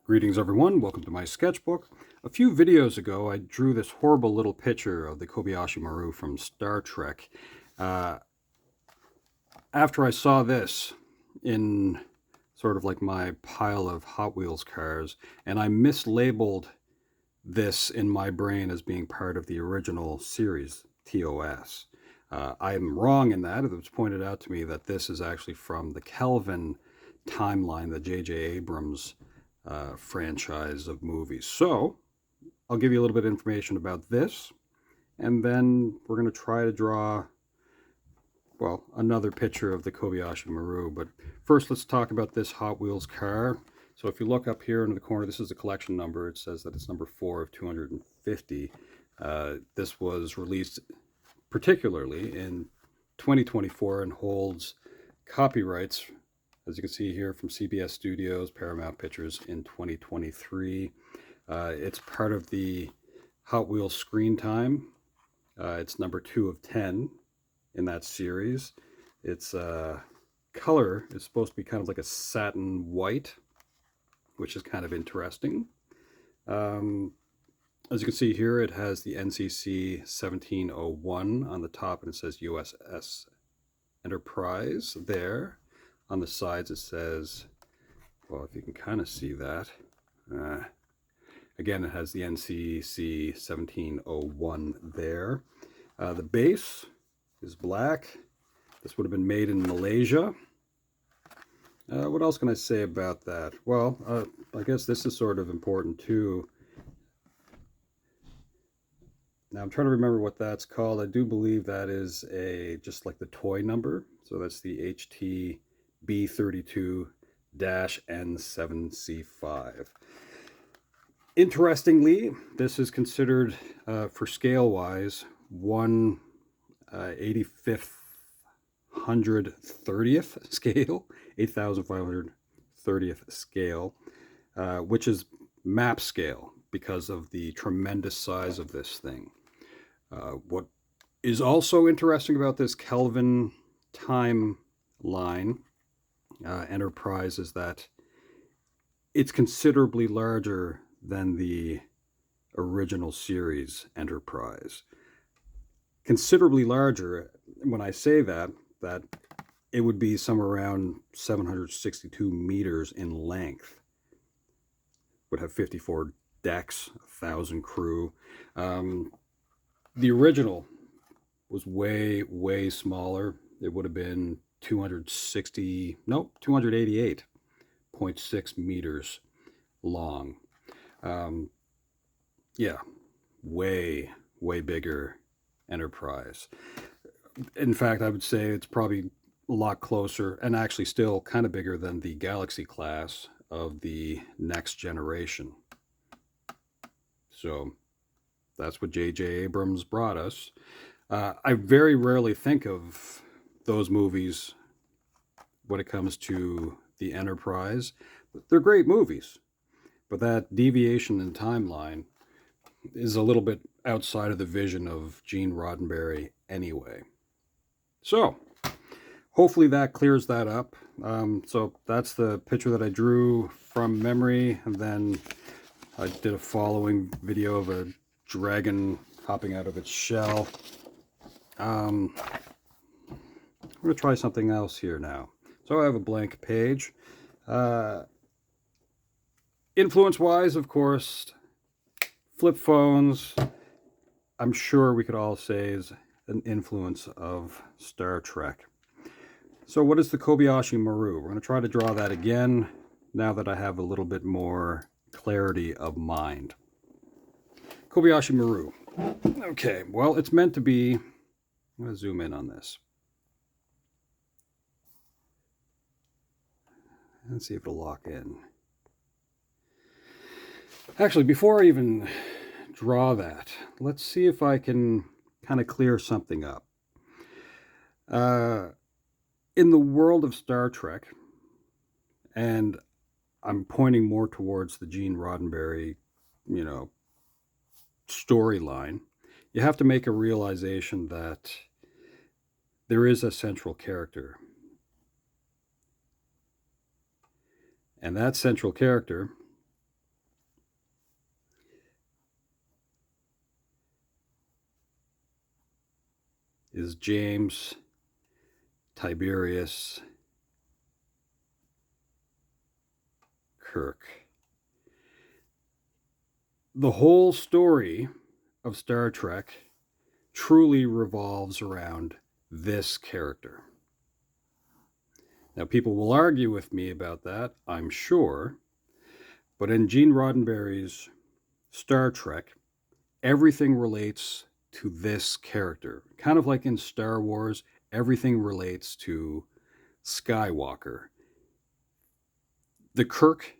Greetings everyone, welcome to my sketchbook. A few videos ago I drew this horrible little picture of the Kobayashi Maru from Star Trek. After I saw this in sort of like my pile of Hot Wheels cars, and I mislabeled this in my brain as being part of the original series, TOS. I am wrong in that. It was pointed out to me that this is actually from the Kelvin timeline, the J.J. Abrams franchise of movies. So I'll give you a little bit of information about this, and then we're going to try to draw, well, another picture of the Kobayashi Maru. But first, let's talk about this Hot Wheels car. So if you look up here in the corner, this is the collection number. It says that it's number 4 of 250. This was released particularly in 2024 and holds copyrights, as you can see here, from CBS Studios, Paramount Pictures in 2023. It's part of the Hot Wheels screen time. It's number 2 of 10 in that series. Its color is supposed to be kind of like a satin white, which is kind of interesting. As you can see here, it has the NCC 1701 on the top, and it says USS Enterprise there. On the sides it says, well, if you can kind of see that, again, it has the NCC 1701 there. The base is black. This would have been made in Malaysia. What else can I say about that? Well, I guess this is sort of important too. Now I'm trying to remember what that's called. I do believe that is just like the toy number. So that's the HTB32-N7C5. Interestingly, this is considered, for scale-wise, 1/8530th scale, 8,530th scale, which is map scale because of the tremendous size of this thing. What is also interesting about this Kelvin timeline Enterprise is that it's considerably larger than the original series Enterprise. Considerably larger, when I say that it would be somewhere around 762 meters in length. Would have 54 decks, 1,000 crew. The original was way smaller. It would have been 288.6 meters long. Yeah, way bigger Enterprise. In fact, I would say it's probably a lot closer, and actually still kind of bigger than the Galaxy class of the Next Generation. So that's what J.J. Abrams brought us. I very rarely think of those movies when it comes to the Enterprise. They're great movies, but that deviation in timeline is a little bit outside of the vision of Gene Roddenberry anyway. So hopefully that clears that up. So that's the picture that I drew from memory, and then I did a following video of a dragon hopping out of its shell. I'm going to try something else here now. So I have a blank page. Influence-wise, of course, flip phones, I'm sure we could all say is an influence of Star Trek. So what is the Kobayashi Maru? We're going to try to draw that again now that I have a little bit more clarity of mind. Kobayashi Maru. Okay, well, it's meant to be, I'm going to zoom in on this. Let's see if it'll lock in. Actually, before I even draw that, let's see if I can kind of clear something up. In the world of Star Trek, and I'm pointing more towards the Gene Roddenberry, storyline, you have to make a realization that there is a central character. And that central character is James Tiberius Kirk. The whole story of Star Trek truly revolves around this character. Now, people will argue with me about that, I'm sure, but in Gene Roddenberry's Star Trek, everything relates to this character. Kind of like in Star Wars, everything relates to Skywalker. The Kirk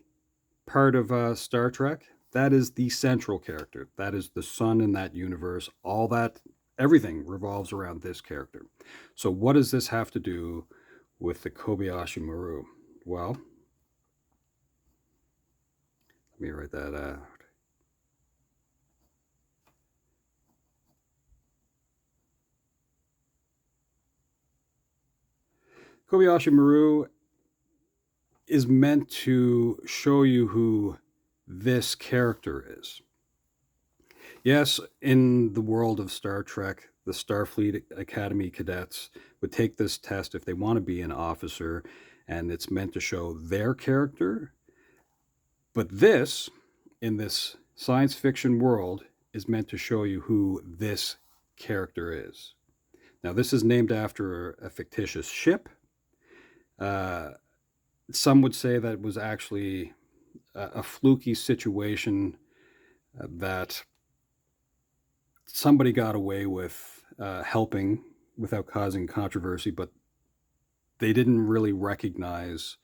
part of Star Trek, that is the central character. That is the sun in that universe. All that, everything revolves around this character. So, what does this have to do with the Kobayashi Maru? Well, let me write that out. Kobayashi Maru is meant to show you who this character is. Yes, in the world of Star Trek, the Starfleet Academy cadets would take this test if they want to be an officer, and it's meant to show their character. But this, in this science fiction world, is meant to show you who this character is. Now, this is named after a fictitious ship. Some would say that it was actually a fluky situation that somebody got away with helping without causing controversy, but they didn't really recognize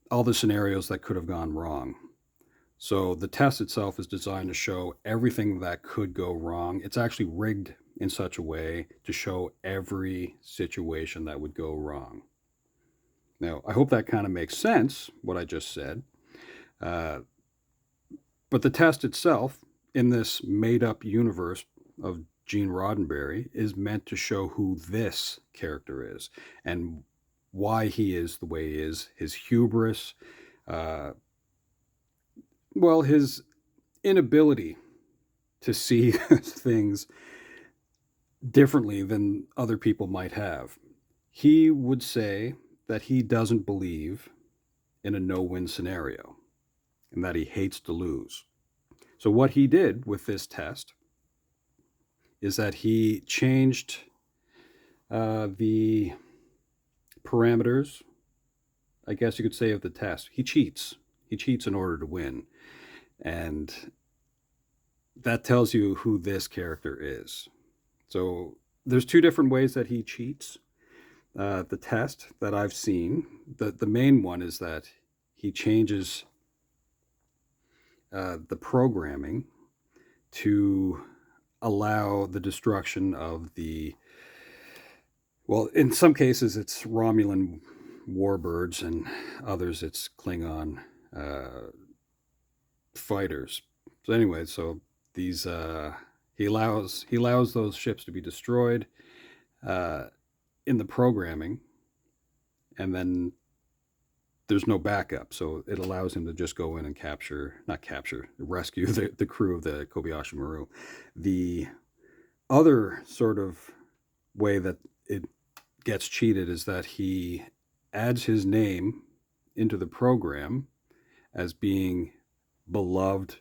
all the scenarios that could have gone wrong. So the test itself is designed to show everything that could go wrong. It's actually rigged in such a way to show every situation that would go wrong. Now, I hope that kind of makes sense, what I just said. But the test itself, in this made-up universe of Gene Roddenberry, is meant to show who this character is and why he is the way he is, his hubris, his inability to see things differently than other people might have. He would say that he doesn't believe in a no-win scenario and that he hates to lose. So what he did with this test is that he changed the parameters, I guess you could say, of the test. He cheats. He cheats in order to win. And that tells you who this character is. So there's two different ways that he cheats. The test that I've seen, the main one is that he changes the programming to allow the destruction of in some cases it's Romulan warbirds, and others it's Klingon fighters. So anyway, these he allows those ships to be destroyed in the programming, and then there's no backup, so it allows him to just go in and rescue the crew of the Kobayashi Maru. The other sort of way that it gets cheated is that he adds his name into the program as being beloved,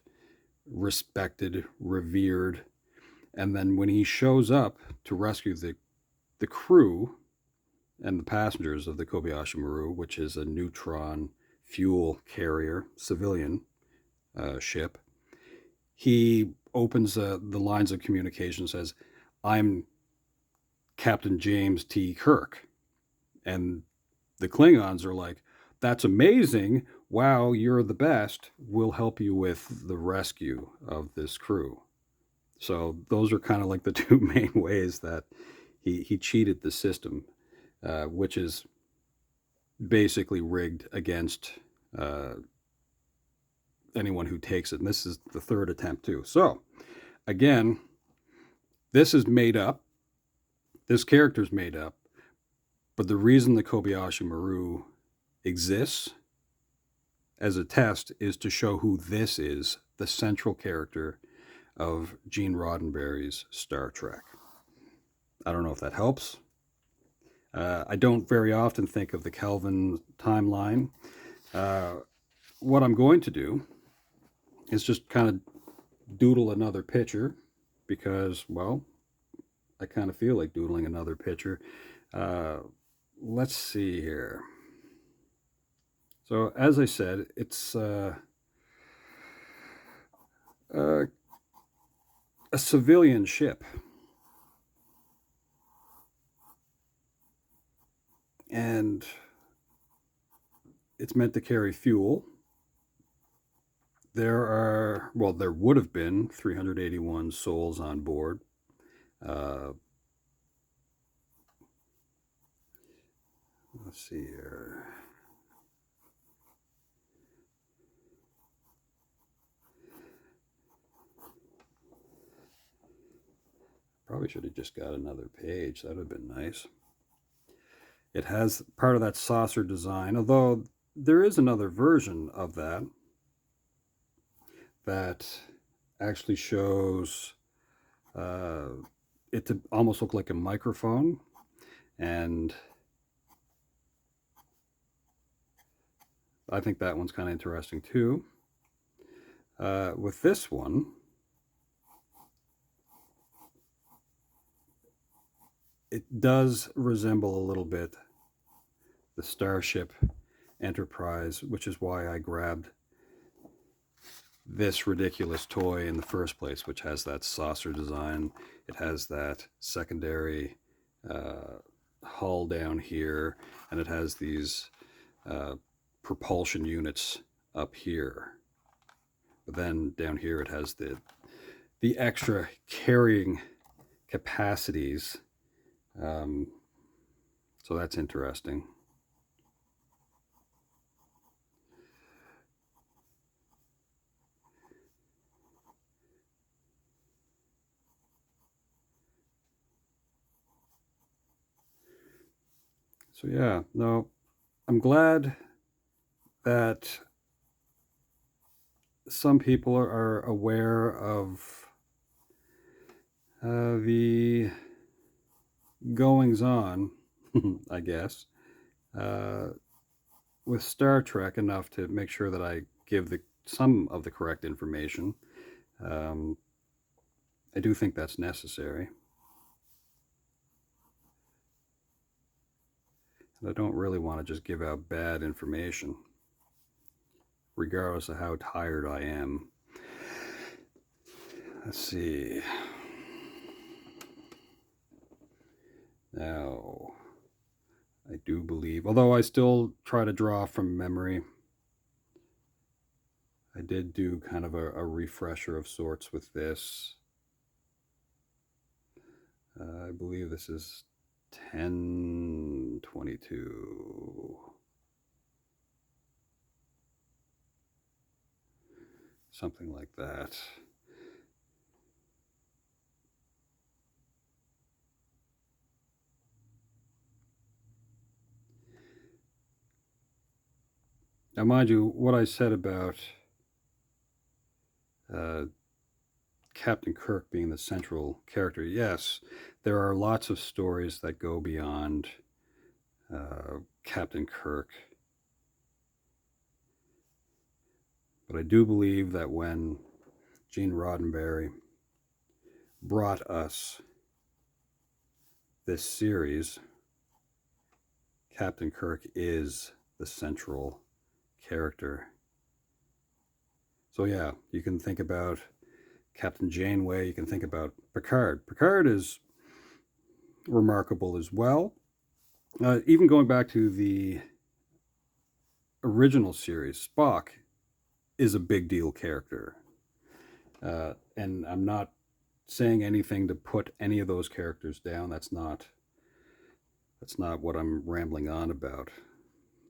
respected, revered, and then when he shows up to rescue the crew and the passengers of the Kobayashi Maru, which is a neutron fuel carrier civilian ship, he opens the lines of communication and says, "I'm Captain James T. Kirk." And the Klingons are like, "That's amazing. Wow, you're the best. We'll help you with the rescue of this crew." So those are kind of like the two main ways that he cheated the system, which is basically rigged against anyone who takes it. And this is the third attempt too. So again, this is made up. This character's made up. But the reason the Kobayashi Maru exists as a test is to show who this is, the central character of Gene Roddenberry's Star Trek. I don't know if that helps. I don't very often think of the Kelvin timeline. What I'm going to do is just kind of doodle another picture because, well, I kind of feel like doodling another picture. Uh, let's see here. So, as I said, it's a civilian ship. And it's meant to carry fuel. There would have been 381 souls on board. Let's see here. Probably should have just got another page. That would have been nice. It has part of that saucer design, although there is another version of that actually shows it to almost look like a microphone. And I think that one's kind of interesting too. With this one, it does resemble a little bit the Starship Enterprise, which is why I grabbed this ridiculous toy in the first place, which has that saucer design. It has that secondary hull down here, and it has these propulsion units up here. But then down here it has the extra carrying capacities. So that's interesting. So yeah, no, I'm glad that some people are aware of the goings on, I guess, with Star Trek enough to make sure that I give some of the correct information. I do think that's necessary. And I don't really want to just give out bad information, regardless of how tired I am. Let's see. Now, I do believe, although I still try to draw from memory, I did do kind of a refresher of sorts with this. I believe this is 1022. Something like that. Now, mind you, what I said about Captain Kirk being the central character, yes, there are lots of stories that go beyond Captain Kirk. But I do believe that when Gene Roddenberry brought us this series, Captain Kirk is the central character. So yeah, you can think about Captain Janeway, you can think about Picard. Picard is remarkable as well. Even going back to the original series, Spock is a big deal character. And I'm not saying anything to put any of those characters down. That's not what I'm rambling on about.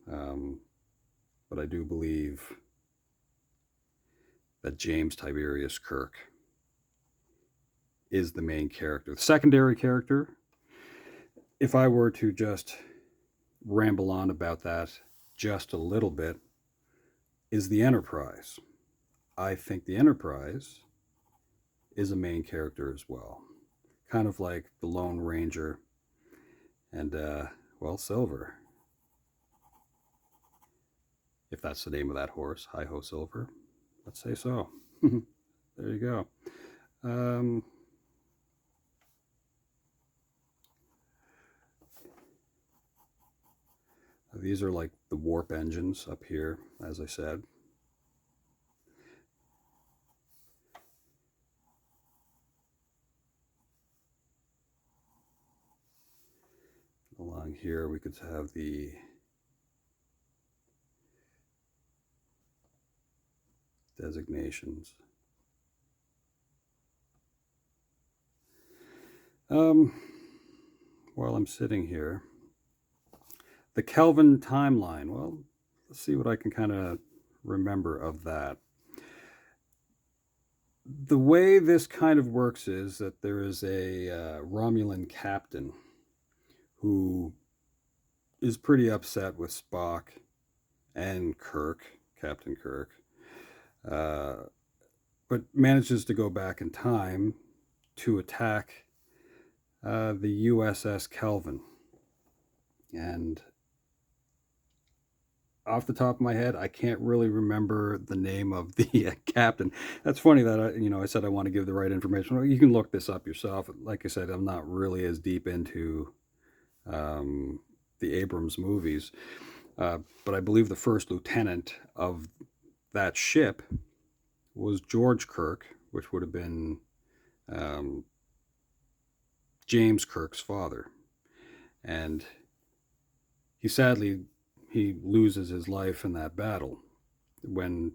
But I do believe that James Tiberius Kirk is the main character. The secondary character, if I were to just ramble on about that just a little bit, is the Enterprise. I think the Enterprise is a main character as well. kind of like the Lone Ranger and, well, Silver, if that's the name of that horse. Hi ho, Silver. Let's say so. There you go. Um, these are like the warp engines up here, as I said. Along here, we could have the designations. While I'm sitting here, the Kelvin timeline. Well, let's see what I can kind of remember of that. The way this kind of works is that there is a Romulan captain who is pretty upset with Spock and Kirk, Captain Kirk, but manages to go back in time to attack the USS Kelvin. And off the top of my head, I can't really remember the name of the captain. That's funny that I said I want to give the right information. Well, you can look this up yourself. Like I said, I'm not really as deep into the Abrams movies, but I believe the first lieutenant of that ship was George Kirk, which would have been James Kirk's father, and he loses his life in that battle when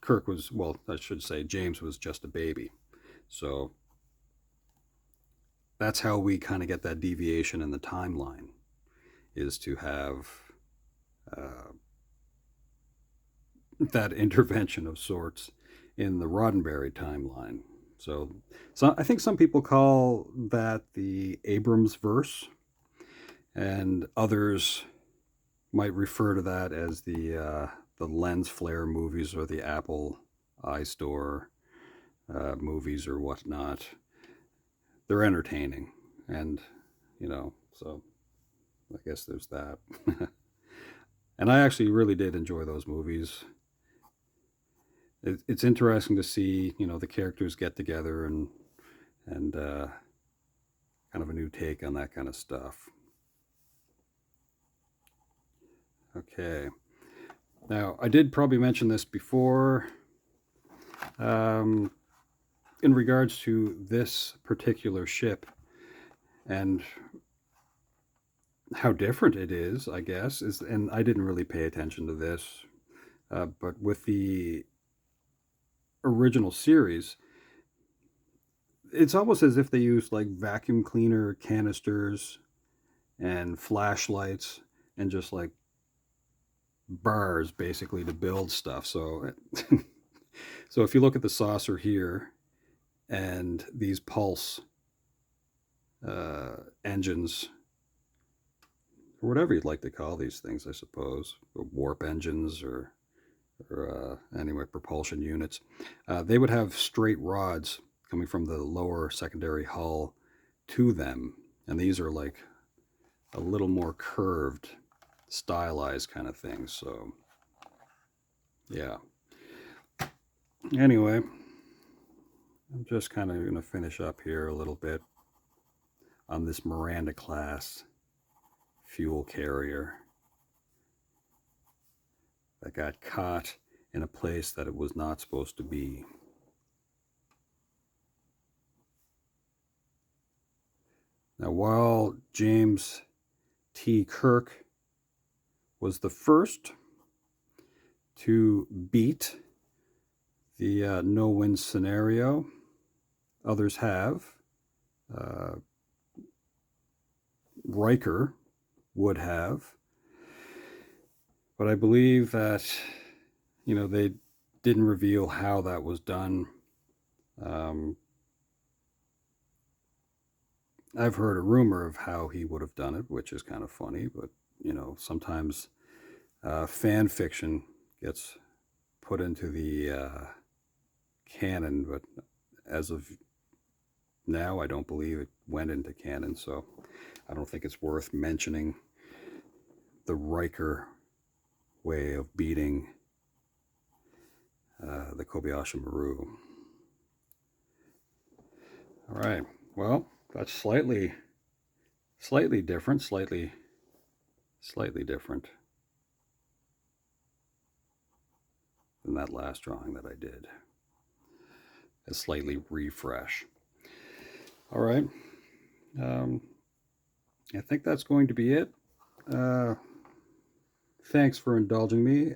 Kirk was, well, I should say James was just a baby. So that's how we kind of get that deviation in the timeline, is to have that intervention of sorts in the Roddenberry timeline. So I think some people call that the Abrams verse, and others might refer to that as the lens flare movies or the Apple iStore movies or whatnot. They're entertaining, and so I guess there's that. And I actually really did enjoy those movies. It's interesting to see the characters get together and kind of a new take on that kind of stuff. Okay. Now, I did probably mention this before in regards to this particular ship and how different it is, I guess, and I didn't really pay attention to this, but with the original series, it's almost as if they used like vacuum cleaner canisters and flashlights and just like bars basically to build stuff. So so if you look at the saucer here and these pulse engines, or whatever you'd like to call these things, I suppose, warp engines or anyway, propulsion units, they would have straight rods coming from the lower secondary hull to them, and these are like a little more curved, stylized kind of things. So yeah, anyway, I'm just kind of going to finish up here a little bit on this Miranda class fuel carrier that got caught in a place that it was not supposed to be. Now, while James T. Kirk was the first to beat the no-win scenario, others have. Riker would have. But I believe that, they didn't reveal how that was done. I've heard a rumor of how he would have done it, which is kind of funny, but, sometimes fan fiction gets put into the canon, but as of now. I don't believe it went into canon, so I don't think it's worth mentioning the Riker way of beating the Kobayashi Maru. All right, well, that's slightly different, slightly different than that last drawing that I did. A slightly refresh. All right, I think that's going to be it. Thanks for indulging me.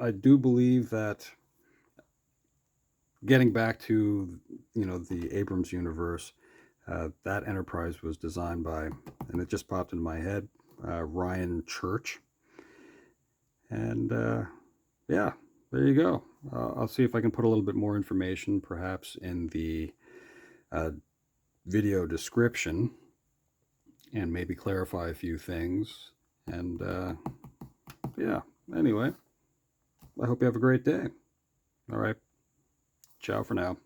I do believe that, getting back to the Abrams universe, that Enterprise was designed by, and it just popped into my head, Ryan Church. And yeah, there you go. I'll see if I can put a little bit more information, perhaps in the video description, and maybe clarify a few things. And yeah, anyway, I hope you have a great day. All right, ciao for now.